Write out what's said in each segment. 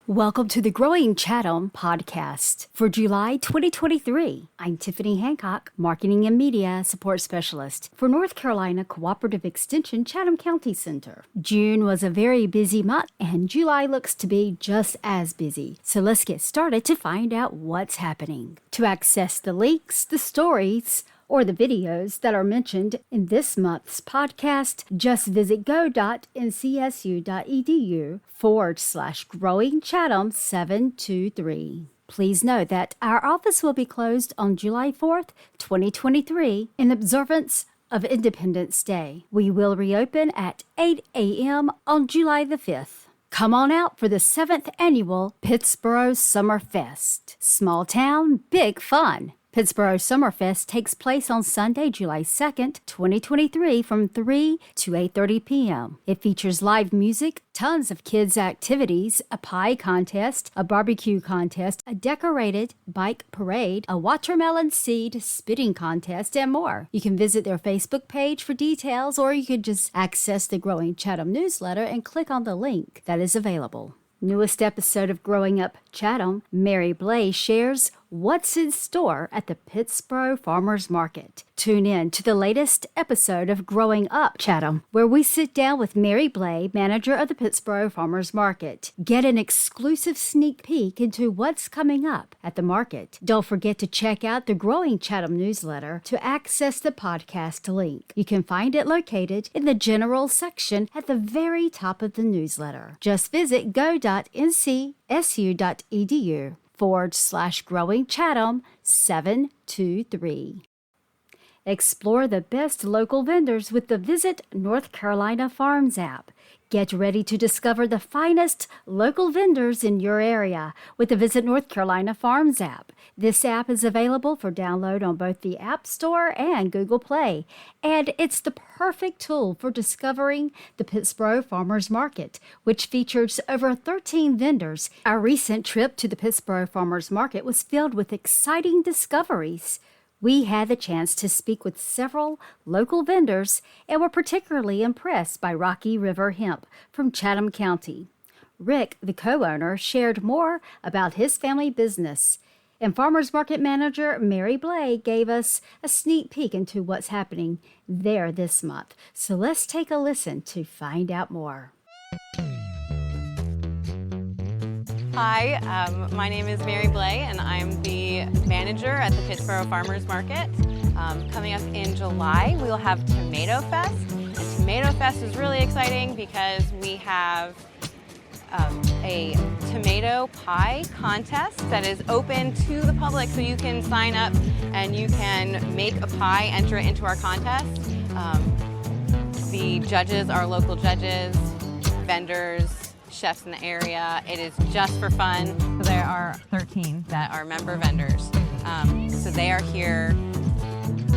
Welcome to the Growing Chatham podcast for July 2023. I'm Tiffany Hancock, Marketing and Media Support Specialist for North Carolina Cooperative Extension Chatham County Center. June was a very busy month and July looks to be just as busy. So let's get started to find out what's happening. To access the links, the stories, or the videos that are mentioned in this month's podcast, just visit go.ncsu.edu/Growing Chatham 723. Please note that our office will be closed on July 4th, 2023 in observance of Independence Day. We will reopen at 8 a.m. on July the 5th. Come on out for the 7th annual Pittsboro Summer Fest. Small town, big fun. Pittsboro Summerfest takes place on Sunday, July 2nd, 2023 from 3 to 8:30 p.m. It features live music, tons of kids' activities, a pie contest, a barbecue contest, a decorated bike parade, a watermelon seed spitting contest, and more. You can visit their Facebook page for details, or you could just access the Growing Chatham newsletter and click on the link that is available. Newest episode of Growing Up Chatham, Mary Blay shares what's in store at the Pittsboro Farmers Market. Tune in to the latest episode of Growing Up Chatham, where we sit down with Mary Blay, manager of the Pittsboro Farmers Market. Get an exclusive sneak peek into what's coming up at the market. Don't forget to check out the Growing Chatham newsletter to access the podcast link. You can find it located in the general section at the very top of the newsletter. Just visit go.ncsu.edu/Growing Chatham 723. Explore the best local vendors with the Visit North Carolina Farms app. Get ready to discover the finest local vendors in your area with the Visit North Carolina Farms app. This app is available for download on both the App Store and Google Play, and it's the perfect tool for discovering the Pittsboro Farmers Market, which features over 13 vendors. Our recent trip to the Pittsboro Farmers Market was filled with exciting discoveries. We had the chance to speak with several local vendors and were particularly impressed by Rocky River Hemp from Chatham County. Rick, the co-owner, shared more about his family business, and Farmers Market Manager Mary Blay gave us a sneak peek into what's happening there this month. So let's take a listen to find out more. Hi, my name is Mary Blay, and I'm the manager at the Pittsboro Farmers Market. Coming up in July, we will have Tomato Fest. And Tomato Fest is really exciting because we have a tomato pie contest that is open to the public, so you can sign up and you can make a pie, enter it into our contest. The judges are local judges, vendors, chefs in the area. It is just for fun. So there are 13 that are member vendors. So they are here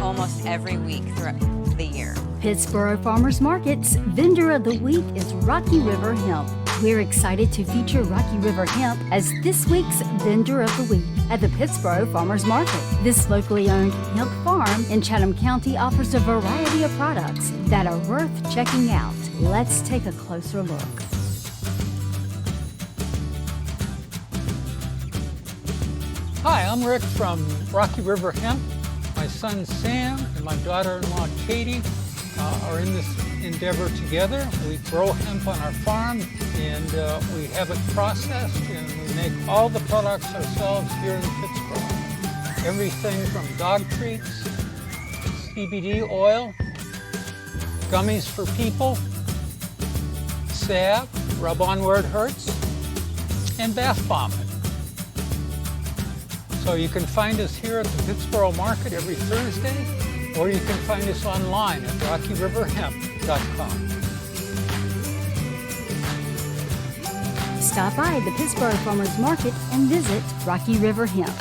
almost every week throughout the year. Pittsboro Farmers Market's Vendor of the Week is Rocky River Hemp. We're excited to feature Rocky River Hemp as this week's Vendor of the Week at the Pittsboro Farmers Market. This locally owned hemp farm in Chatham County offers a variety of products that are worth checking out. Let's take a closer look. Hi, I'm Rick from Rocky River Hemp. My son Sam and my daughter-in-law Katie are in this endeavor together. We grow hemp on our farm and we have it processed, and we make all the products ourselves here in Pittsboro. Everything from dog treats, CBD oil, gummies for people, salve, rub on where it hurts, and bath bomb. So you can find us here at the Pittsboro Market every Thursday, or you can find us online at rockyriverhemp.com. Stop by the Pittsboro Farmers Market and visit Rocky River Hemp.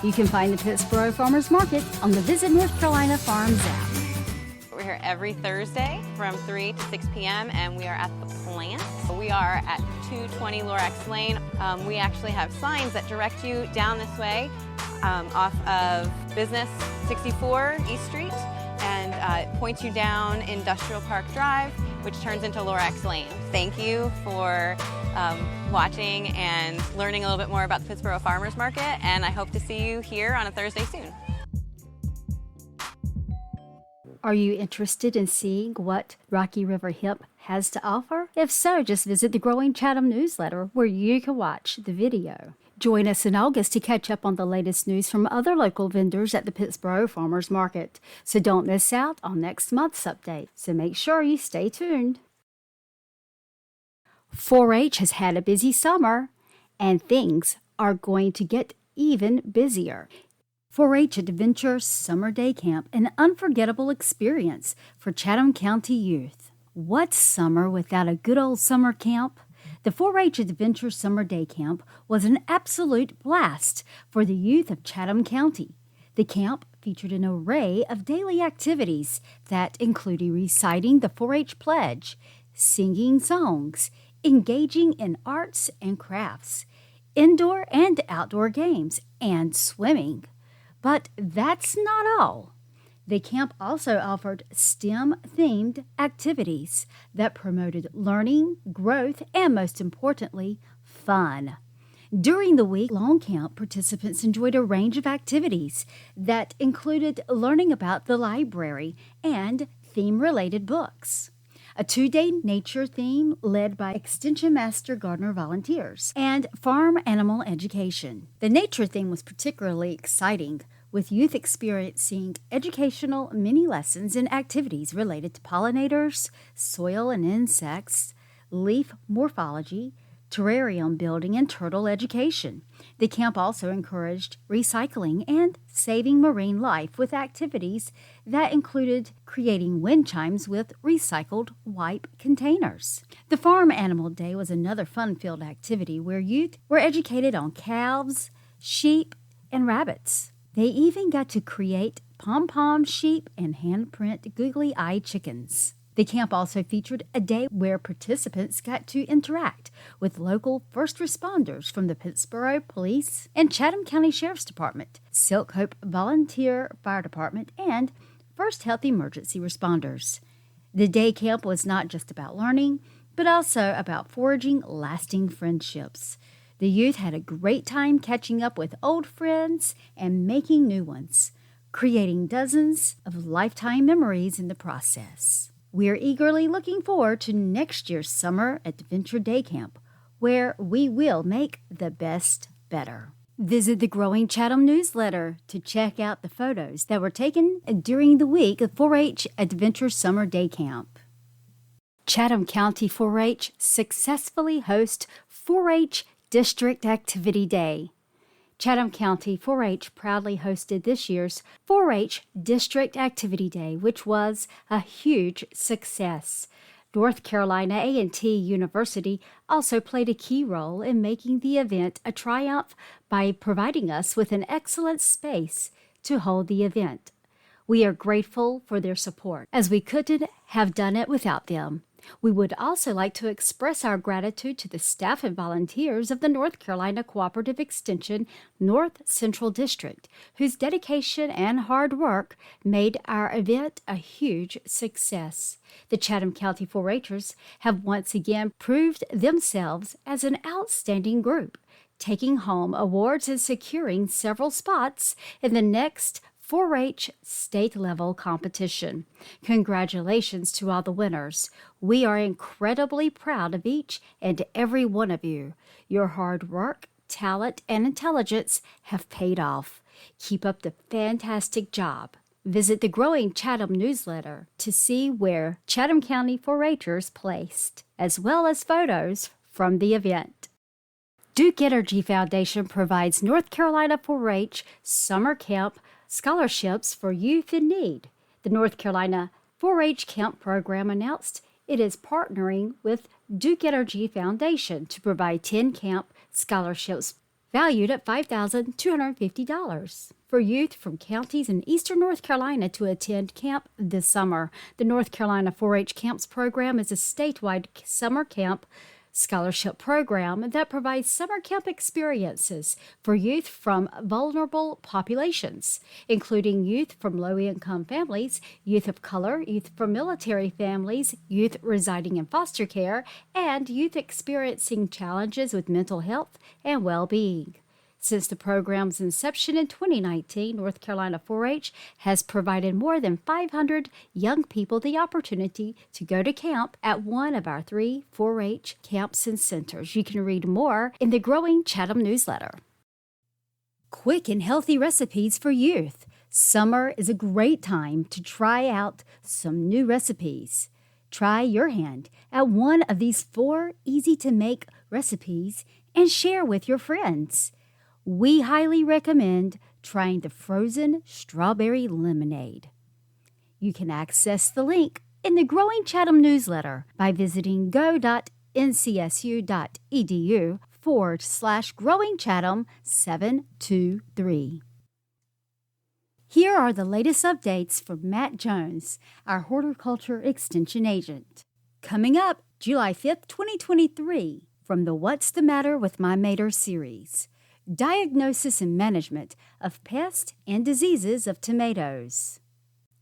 You can find the Pittsboro Farmers Market on the Visit North Carolina Farms app. We're here every Thursday from 3 to 6 p.m. and we are at the plant. We are at 220 Lorax Lane. We actually have signs that direct you down this way off of Business 64 East Street, and it points you down Industrial Park Drive, which turns into Lorax Lane. Thank you for watching and learning a little bit more about the Pittsboro Farmers Market, and I hope to see you here on a Thursday soon. Are you interested in seeing what Rocky River Hemp has to offer? If so, just visit the Growing Chatham newsletter where you can watch the video. Join us in August to catch up on the latest news from other local vendors at the Pittsboro Farmers Market. So don't miss out on next month's update. So make sure you stay tuned. 4-H has had a busy summer, and things are going to get even busier. 4-H Adventure Summer Day Camp, an unforgettable experience for Chatham County youth. What's summer without a good old summer camp? The 4-H Adventure Summer Day Camp was an absolute blast for the youth of Chatham County. The camp featured an array of daily activities that included reciting the 4-H pledge, singing songs, engaging in arts and crafts, indoor and outdoor games, and swimming. But that's not all. The camp also offered STEM-themed activities that promoted learning, growth, and most importantly, fun. During the week-long camp, participants enjoyed a range of activities that included learning about the library and theme-related books, a 2-day nature theme led by Extension Master Gardener volunteers, and farm animal education. The nature theme was particularly exciting, with youth experiencing educational mini-lessons and activities related to pollinators, soil and insects, leaf morphology, terrarium building, and turtle education. The camp also encouraged recycling and saving marine life with activities that included creating wind chimes with recycled wipe containers. The Farm Animal Day was another fun-filled activity where youth were educated on calves, sheep, and rabbits. They even got to create pom-pom sheep and handprint googly-eyed chickens. The camp also featured a day where participants got to interact with local first responders from the Pittsboro Police and Chatham County Sheriff's Department, Silk Hope Volunteer Fire Department, and First Health Emergency Responders. The day camp was not just about learning, but also about forging lasting friendships. The youth had a great time catching up with old friends and making new ones, creating dozens of lifetime memories in the process. We're eagerly looking forward to next year's Summer Adventure Day Camp, where we will make the best better. Visit the Growing Chatham newsletter to check out the photos that were taken during the week of 4-H Adventure Summer Day Camp. Chatham County 4-H successfully hosts 4-H District Activity Day. Chatham County 4-H proudly hosted this year's 4-H District Activity Day, which was a huge success. North Carolina A&T University also played a key role in making the event a triumph by providing us with an excellent space to hold the event. We are grateful for their support, as we couldn't have done it without them. We would also like to express our gratitude to the staff and volunteers of the North Carolina Cooperative Extension North Central District, whose dedication and hard work made our event a huge success. The Chatham County 4-Hers have once again proved themselves as an outstanding group, taking home awards and securing several spots in the next 4-H state-level competition. Congratulations to all the winners. We are incredibly proud of each and every one of you. Your hard work, talent, and intelligence have paid off. Keep up the fantastic job. Visit the Growing Chatham newsletter to see where Chatham County 4-Hers placed, as well as photos from the event. Duke Energy Foundation provides North Carolina 4-H summer camp scholarships for youth in need. The North Carolina 4-H Camp Program announced it is partnering with Duke Energy Foundation to provide 10 camp scholarships valued at $5,250 for youth from counties in eastern North Carolina to attend camp this summer. The North Carolina 4-H Camps Program is a statewide summer camp scholarship program that provides summer camp experiences for youth from vulnerable populations, including youth from low-income families, youth of color, youth from military families, youth residing in foster care, and youth experiencing challenges with mental health and well-being. Since the program's inception in 2019, North Carolina 4-H has provided more than 500 young people the opportunity to go to camp at one of our 3 4-H camps and centers. You can read more in the growing Chatham newsletter. Quick and healthy recipes for youth. Summer is a great time to try out some new recipes. Try your hand at one of these 4 easy-to-make recipes and share with your friends. We highly recommend trying the frozen strawberry lemonade. You can access the link in the Growing Chatham newsletter by visiting go.ncsu.edu/Growing Chatham 723. Here are the latest updates from Matt Jones, our horticulture extension agent. Coming up, July 5th, 2023, from the What's the Matter with My Mater series. Diagnosis and Management of Pests and Diseases of Tomatoes.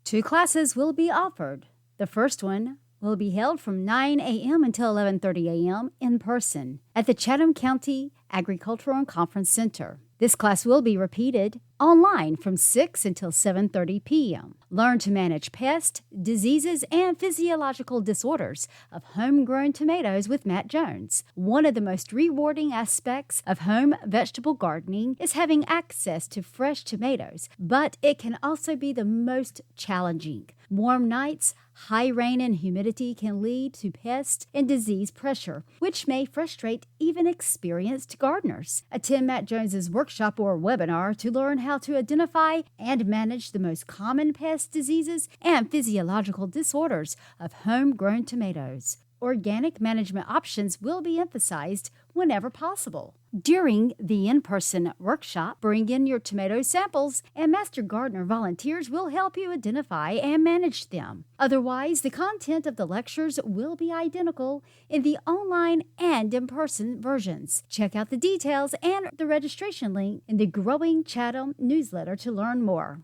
2 classes will be offered. The first one will be held from 9 a.m. until 11:30 a.m. in person at the Chatham County Agricultural and Conference Center. This class will be repeated online from 6 until 7:30 p.m. Learn to manage pests, diseases, and physiological disorders of homegrown tomatoes with Matt Jones. One of the most rewarding aspects of home vegetable gardening is having access to fresh tomatoes, but it can also be the most challenging. Warm nights, high rain and humidity can lead to pest and disease pressure, which may frustrate even experienced gardeners. Attend Matt Jones's workshop or webinar to learn how to identify and manage the most common pest diseases and physiological disorders of homegrown tomatoes. Organic management options will be emphasized whenever possible. During the in-person workshop, bring in your tomato samples and Master Gardener volunteers will help you identify and manage them. Otherwise, the content of the lectures will be identical in the online and in-person versions. Check out the details and the registration link in the Growing Chatham newsletter to learn more.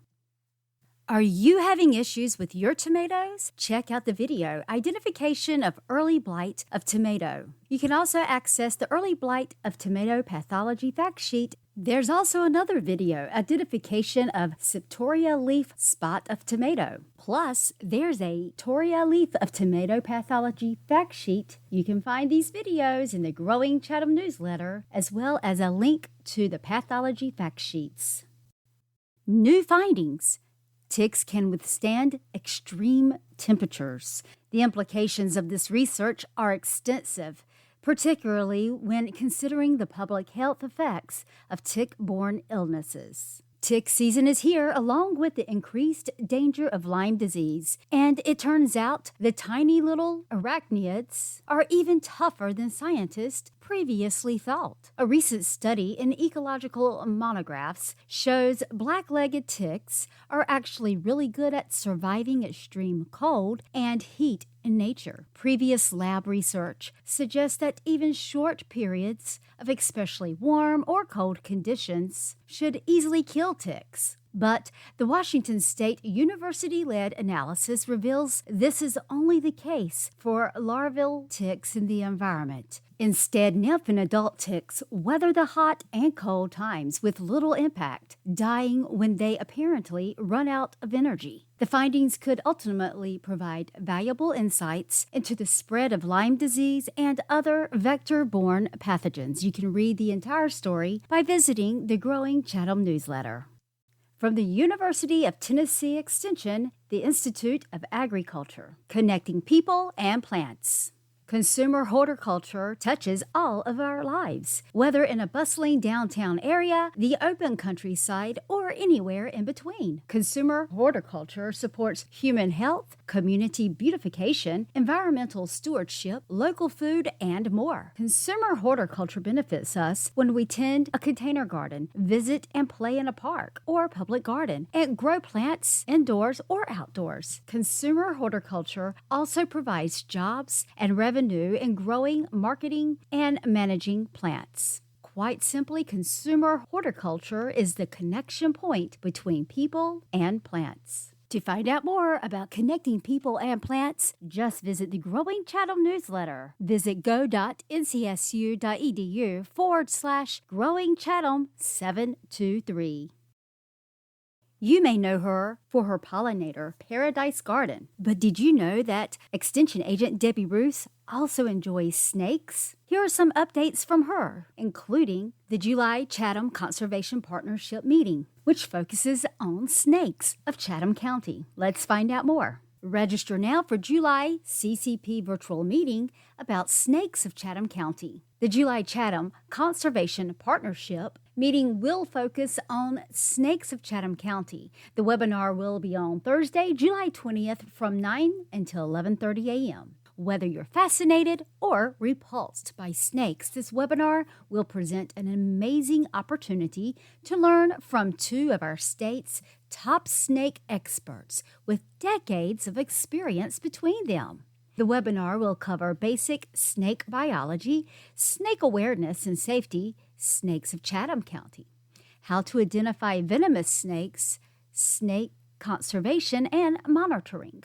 Are you having issues with your tomatoes? Check out the video, Identification of Early Blight of Tomato. You can also access the Early Blight of Tomato Pathology fact sheet. There's also another video, Identification of Septoria Leaf Spot of Tomato. Plus, there's a Toria Leaf of Tomato Pathology fact sheet. You can find these videos in the Growing Chatham newsletter, as well as a link to the pathology fact sheets. New findings. Ticks can withstand extreme temperatures. The implications of this research are extensive, particularly when considering the public health effects of tick-borne illnesses. Tick season is here, along with the increased danger of Lyme disease, and it turns out the tiny little arachnids are even tougher than scientists previously thought. A recent study in Ecological Monographs shows black-legged ticks are actually really good at surviving extreme cold and heat in nature. Previous lab research suggests that even short periods of especially warm or cold conditions should easily kill ticks. But the Washington State University-led analysis reveals this is only the case for larval ticks in the environment. Instead, nymph and adult ticks weather the hot and cold times with little impact, dying when they apparently run out of energy. The findings could ultimately provide valuable insights into the spread of Lyme disease and other vector-borne pathogens. You can read the entire story by visiting the Growing Chatham newsletter. From the University of Tennessee Extension, the Institute of Agriculture, connecting people and plants. Consumer horticulture touches all of our lives, whether in a bustling downtown area, the open countryside, or anywhere in between. Consumer horticulture supports human health, community beautification, environmental stewardship, local food, and more. Consumer horticulture benefits us when we tend a container garden, visit and play in a park or public garden, and grow plants indoors or outdoors. Consumer horticulture also provides jobs and revenue anew in growing, marketing, and managing plants. Quite simply, consumer horticulture is the connection point between people and plants. To find out more about connecting people and plants, just visit the Growing Chatham newsletter. Visit go.ncsu.edu/Growing Chatham 723. You may know her for her pollinator, Paradise Garden. But did you know that Extension Agent Debbie Roos also enjoys snakes? Here are some updates from her, including the July Chatham Conservation Partnership meeting, which focuses on snakes of Chatham County. Let's find out more. Register now for July CCP virtual meeting about snakes of Chatham County. The July Chatham Conservation Partnership meeting will focus on snakes of Chatham County. The webinar will be on Thursday, July 20th from 9 until 11:30 a.m. Whether you're fascinated or repulsed by snakes, this webinar will present an amazing opportunity to learn from two of our state's top snake experts with decades of experience between them. The webinar will cover basic snake biology, snake awareness and safety, snakes of Chatham County, how to identify venomous snakes, snake conservation and monitoring,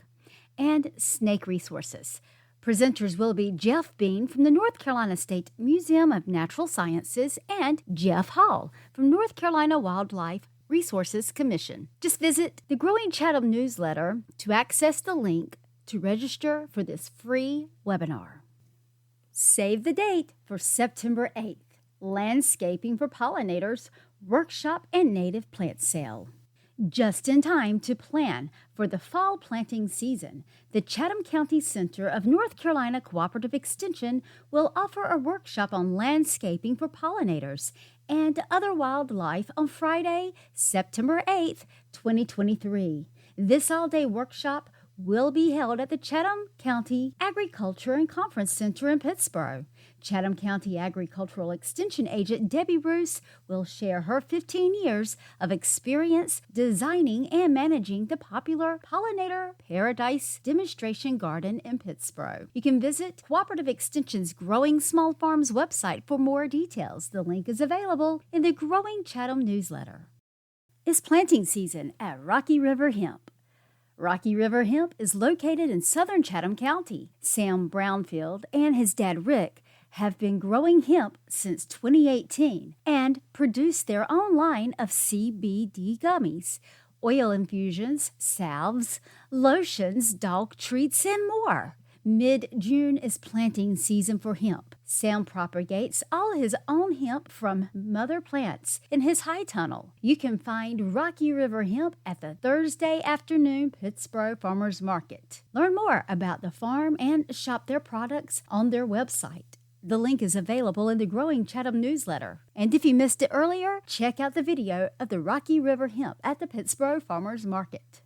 and snake resources. Presenters will be Jeff Bean from the North Carolina State Museum of Natural Sciences and Jeff Hall from North Carolina Wildlife Resources Commission. Just visit the Growing Chatham newsletter to access the link to register for this free webinar. Save the date for September 8th, Landscaping for Pollinators Workshop and Native Plant Sale. Just in time to plan for the fall planting season, the Chatham County Center of North Carolina Cooperative Extension will offer a workshop on landscaping for pollinators and other wildlife on Friday, September 8th, 2023. This all-day workshop will be held at the Chatham County Agriculture and Conference Center in Pittsburgh. Chatham County Agricultural Extension Agent Debbie Roos will share her 15 years of experience designing and managing the popular Pollinator Paradise Demonstration Garden in Pittsburgh. You can visit Cooperative Extension's Growing Small Farms website for more details. The link is available in the Growing Chatham newsletter. It's planting season at Rocky River Hemp. Rocky River Hemp is located in southern Chatham County. Sam Brownfield and his dad Rick have been growing hemp since 2018 and produce their own line of CBD gummies, oil infusions, salves, lotions, dog treats, and more. Mid-June is planting season for hemp. Sam propagates all his own hemp from mother plants in his high tunnel. You can find Rocky River Hemp at the Thursday afternoon Pittsburgh Farmers Market. Learn more about the farm and shop their products on their website. The link is available in the Growing Chatham newsletter. And if you missed it earlier, check out the video of the Rocky River Hemp at the Pittsburgh Farmers Market.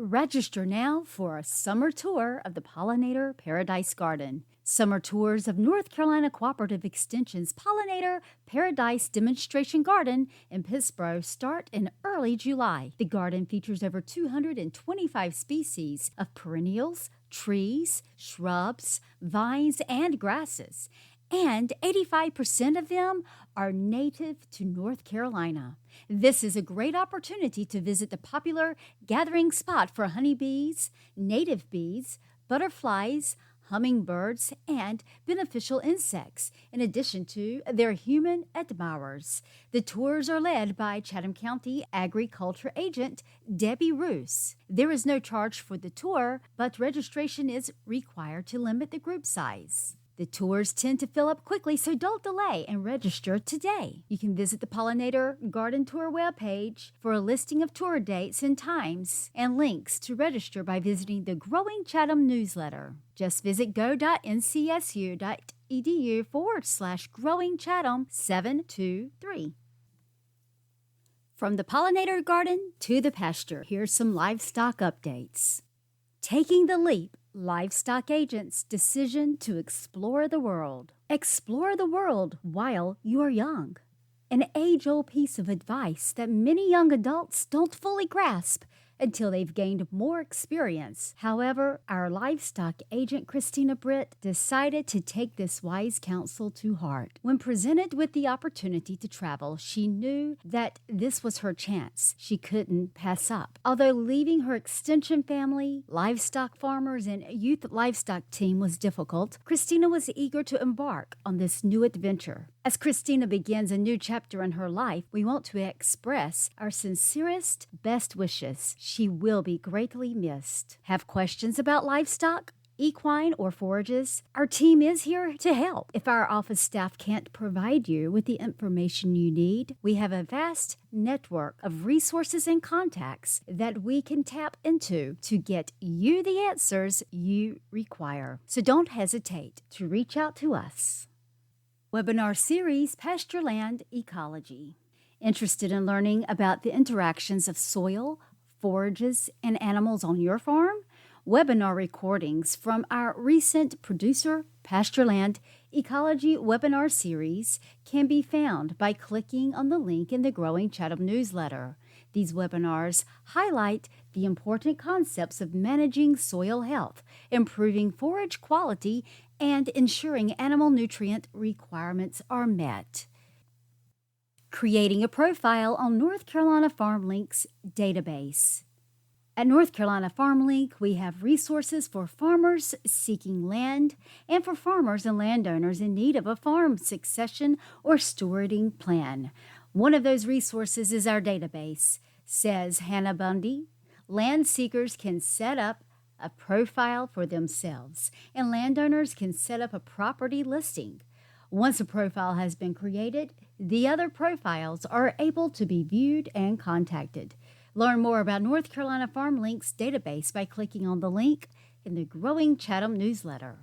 Register now for a summer tour of the Pollinator Paradise Garden. Summer tours of North Carolina Cooperative Extension's Pollinator Paradise Demonstration Garden in Pittsburgh start in early July. The garden features over 225 species of perennials, trees, shrubs, vines, and grasses, and 85% of them are native to North Carolina. This is a great opportunity to visit the popular gathering spot for honeybees, native bees, butterflies, hummingbirds, and beneficial insects, in addition to their human admirers. The tours are led by Chatham County Agriculture Agent Debbie Roos. There is no charge for the tour, but registration is required to limit the group size. The tours tend to fill up quickly, so don't delay and register today. You can visit the Pollinator Garden Tour webpage for a listing of tour dates and times and links to register by visiting the Growing Chatham newsletter. Just visit go.ncsu.edu/Growing Chatham 723. From the Pollinator Garden to the pasture, here's some livestock updates. Taking the Leap, Livestock Agents' Decision to Explore the World. Explore the world while you are young. An age-old piece of advice that many young adults don't fully grasp until they've gained more experience. However, our livestock agent, Christina Britt, decided to take this wise counsel to heart. When presented with the opportunity to travel, she knew that this was her chance. She couldn't pass up. Although leaving her extension family, livestock farmers, and youth livestock team was difficult, Christina was eager to embark on this new adventure. As Christina begins a new chapter in her life, we want to express our sincerest best wishes. She will be greatly missed. Have questions about livestock, equine, or forages? Our team is here to help. If our office staff can't provide you with the information you need, we have a vast network of resources and contacts that we can tap into to get you the answers you require. So don't hesitate to reach out to us. Webinar Series, Pastureland Ecology. Interested in learning about the interactions of soil, forages, and animals on your farm? Webinar recordings from our recent Producer Pastureland Ecology webinar series can be found by clicking on the link in the Growing Chatham newsletter. These webinars highlight the important concepts of managing soil health, improving forage quality, and ensuring animal nutrient requirements are met. Creating a profile on North Carolina Farm Link's database. At North Carolina Farm Link, we have resources for farmers seeking land and for farmers and landowners in need of a farm succession or stewarding plan. One of those resources is our database. Says Hannah Bundy, land seekers can set up a profile for themselves, and landowners can set up a property listing. Once a profile has been created, the other profiles are able to be viewed and contacted. Learn more about North Carolina Farm Link's database by clicking on the link in the Growing Chatham newsletter.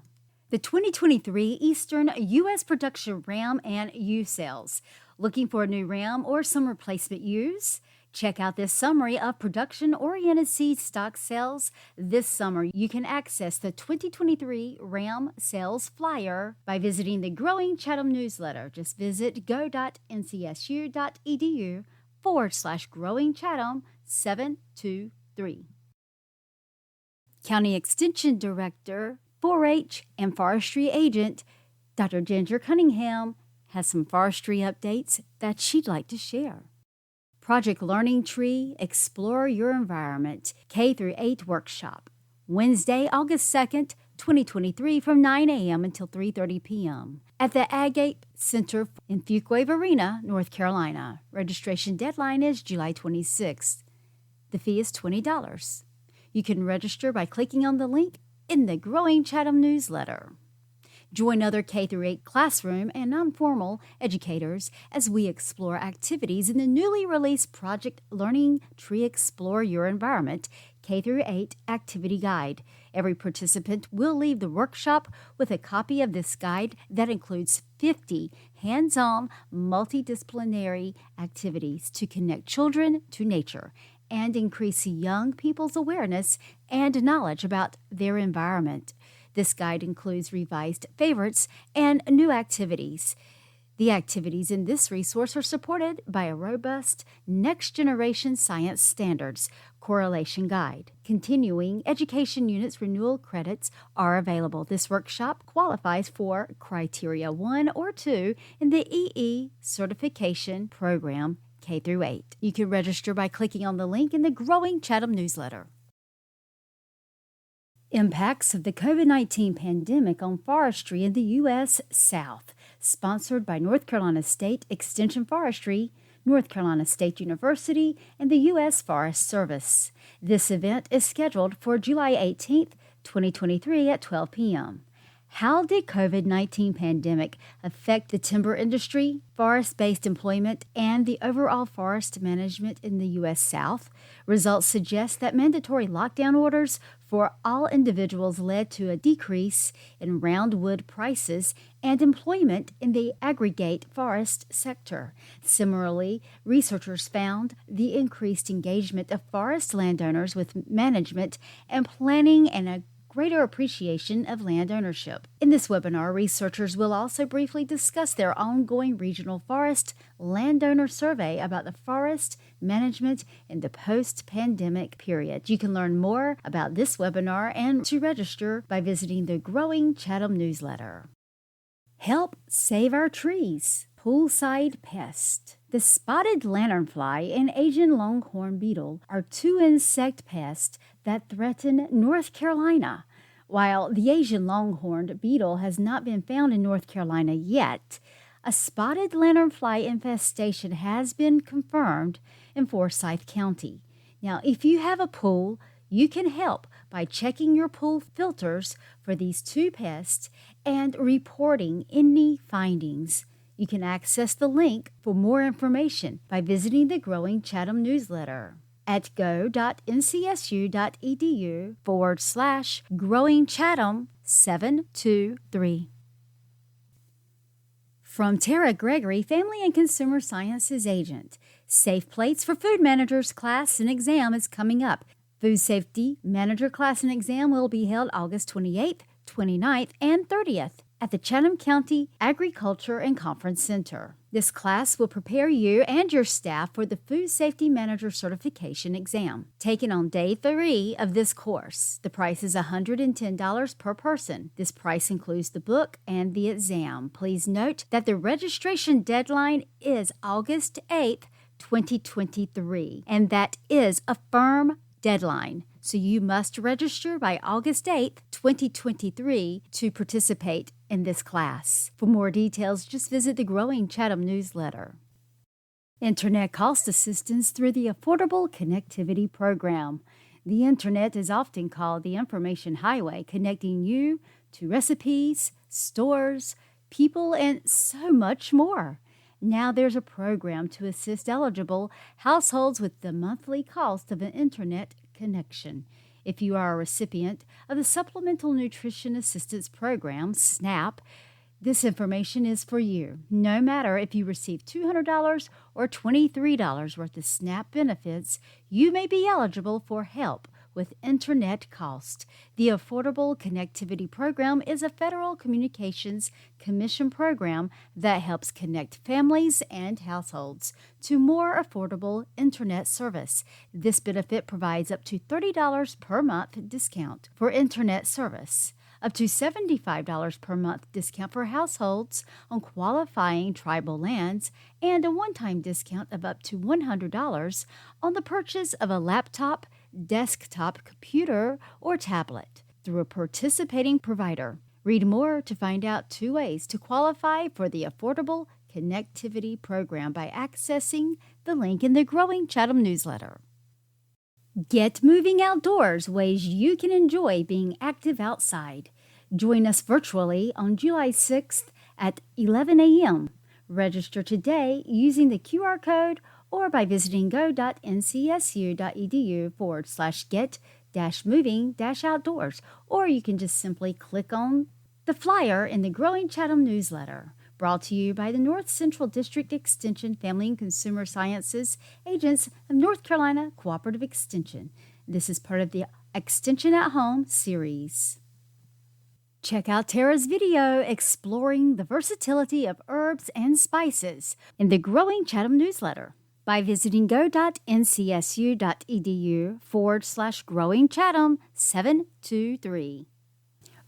The 2023 Eastern U.S. Production Ram and Ewe Sales. Looking for a new ram or some replacement ewes? Check out this summary of production-oriented seed stock sales. This summer, you can access the 2023 Ram Sales Flyer by visiting the Growing Chatham newsletter. Just visit go.ncsu.edu/Growing Chatham 723. County Extension Director, 4-H and Forestry Agent, Dr. Ginger Cunningham, has some forestry updates that she'd like to share. Project Learning Tree, Explore Your Environment, K-8 Workshop, Wednesday, August 2nd, 2023 from 9 a.m. until 3:30 p.m. at the Agate Center in Fuquay Arena, North Carolina. Registration deadline is July 26th. The fee is $20. You can register by clicking on the link in the Growing Chatham newsletter. Join other K-8 classroom and non-formal educators as we explore activities in the newly released Project Learning Tree Explore Your Environment K-8 Activity Guide. Every participant will leave the workshop with a copy of this guide that includes 50 hands-on, multidisciplinary activities to connect children to nature and increase young people's awareness and knowledge about their environment. This guide includes revised favorites and new activities. The activities in this resource are supported by a robust next-generation science standards correlation guide. Continuing education units renewal credits are available. This workshop qualifies for Criteria 1 or 2 in the EE certification program K-8. You can register by clicking on the link in the Growing Chatham newsletter. Impacts of the COVID-19 pandemic on forestry in the U.S. South, sponsored by North Carolina State Extension Forestry, North Carolina State University, and the U.S. Forest Service. This event is scheduled for July 18th, 2023 at 12 p.m. How did COVID-19 pandemic affect the timber industry, forest-based employment, and the overall forest management in the U.S. South? Results suggest that mandatory lockdown orders for all individuals led to a decrease in roundwood prices and employment in the aggregate forest sector. Similarly, researchers found the increased engagement of forest landowners with management and planning and greater appreciation of land ownership. In this webinar, researchers will also briefly discuss their ongoing regional forest landowner survey about the forest management in the post-pandemic period. You can learn more about this webinar and to register by visiting the Growing Chatham newsletter. Help save our trees. Poolside pest. The spotted lanternfly and Asian longhorn beetle are two insect pests that threaten North Carolina. While the Asian longhorned beetle has not been found in North Carolina yet, a spotted lanternfly infestation has been confirmed in Forsyth County. Now, if you have a pool, you can help by checking your pool filters for these two pests and reporting any findings. You can access the link for more information by visiting the Growing Chatham newsletter at go.ncsu.edu/Growing Chatham 723. From Tara Gregory, Family and Consumer Sciences Agent. Safe Plates for Food Managers class and exam is coming up. Food Safety Manager class and exam will be held August 28th, 29th, and 30th at the Chatham County Agriculture and Conference Center. This class will prepare you and your staff for the Food Safety Manager Certification exam, taken on day 3 of this course. The price is $110 per person. This price includes the book and the exam. Please note that the registration deadline is August 8th, 2023, and that is a firm deadline. So you must register by August 8th, 2023 to participate in this class. For more details, just visit the Growing Chatham newsletter. Internet cost assistance through the Affordable Connectivity Program. The Internet is often called the information highway, connecting you to recipes, stores, people, and so much more. Now there's a program to assist eligible households with the monthly cost of an internet connection. If you are a recipient of the Supplemental Nutrition Assistance Program, SNAP, this information is for you. No matter if you receive $200 or $23 worth of SNAP benefits, you may be eligible for help with internet cost. The Affordable Connectivity Program is a Federal Communications Commission program that helps connect families and households to more affordable internet service. This benefit provides up to $30 per month discount for internet service, up to $75 per month discount for households on qualifying tribal lands, and a one-time discount of up to $100 on the purchase of a laptop, desktop computer, or tablet through a participating provider. Read more to find out 2 ways to qualify for the Affordable Connectivity Program by accessing the link in the Growing Chatham newsletter. Get moving outdoors, ways you can enjoy being active outside. Join us virtually on July 6th at 11 a.m. Register today using the QR code or by visiting go.ncsu.edu/get-moving-outdoors, or you can just simply click on the flyer in the Growing Chatham newsletter. Brought to you by the North Central District Extension Family and Consumer Sciences Agents of North Carolina Cooperative Extension. This is part of the Extension at Home series. Check out Tara's video exploring the versatility of herbs and spices in the Growing Chatham newsletter by visiting go.ncsu.edu/Growing Chatham 723.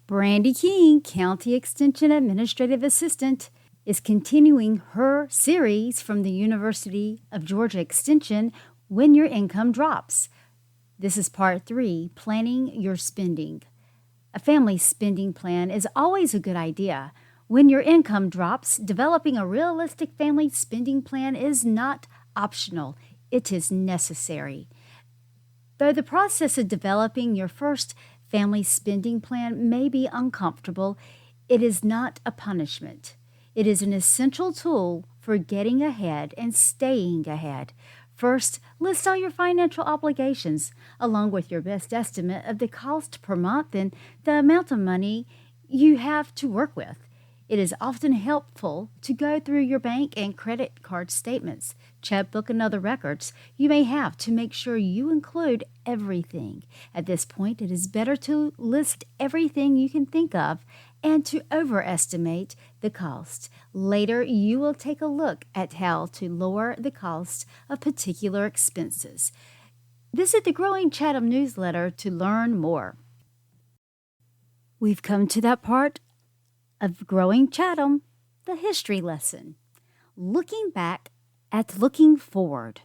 Brandy King, County Extension Administrative Assistant, is continuing her series from the University of Georgia Extension, When Your Income Drops. This is part 3, Planning Your Spending. A family spending plan is always a good idea. When your income drops, developing a realistic family spending plan is not optional. It is necessary. Though the process of developing your first family spending plan may be uncomfortable, it is not a punishment. It is an essential tool for getting ahead and staying ahead. First, list all your financial obligations, along with your best estimate of the cost per month and the amount of money you have to work with. It is often helpful to go through your bank and credit card statements, checkbook, and other records you may have to make sure you include everything. At this point, it is better to list everything you can think of and to overestimate the cost. Later, you will take a look at how to lower the cost of particular expenses. Visit the Growing Chatham newsletter to learn more. We've come to that part of Growing Chatham, the history lesson. Looking back at looking forward.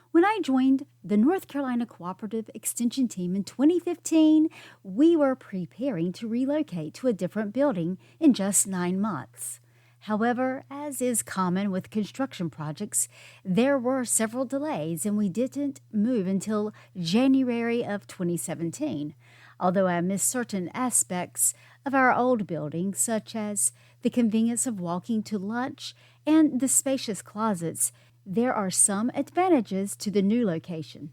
When I joined the North Carolina Cooperative Extension Team in 2015, we were preparing to relocate to a different building in just 9 months. However, as is common with construction projects, there were several delays and we didn't move until January of 2017. Although I miss certain aspects of our old building, such as the convenience of walking to lunch and the spacious closets, there are some advantages to the new location.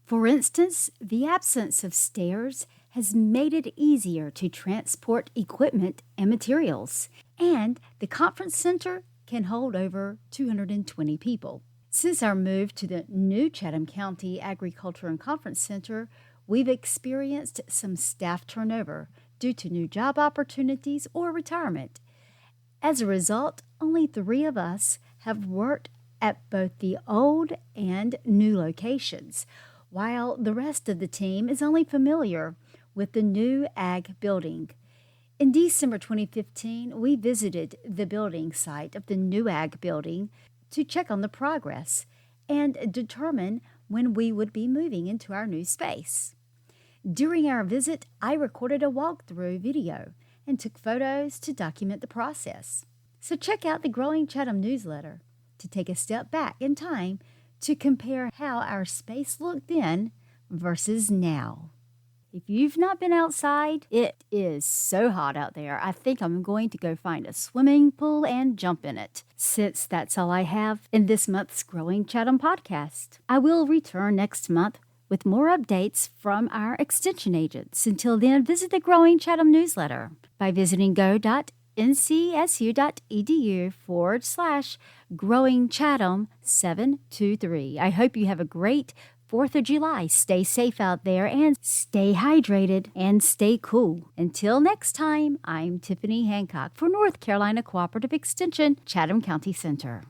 For instance, the absence of stairs has made it easier to transport equipment and materials, and the conference center can hold over 220 people. Since our move to the new Chatham County Agriculture and Conference Center, we've experienced some staff turnover due to new job opportunities or retirement. As a result, only 3 of us have worked at both the old and new locations, while the rest of the team is only familiar with the new ag building. In December 2015, we visited the building site of the new ag building to check on the progress and determine when we would be moving into our new space. During our visit, I recorded a walkthrough video and took photos to document the process. So check out the Growing Chatham newsletter to take a step back in time to compare how our space looked then versus now. If you've not been outside, it is so hot out there. I think I'm going to go find a swimming pool and jump in it, since that's all I have in this month's Growing Chatham podcast. I will return next month with more updates from our extension agents. Until then, visit the Growing Chatham newsletter by visiting go.ncsu.edu/Growing Chatham 723. I hope you have a great 4th of July. Stay safe out there and stay hydrated and stay cool. Until next time, I'm Tiffany Hancock for North Carolina Cooperative Extension, Chatham County Center.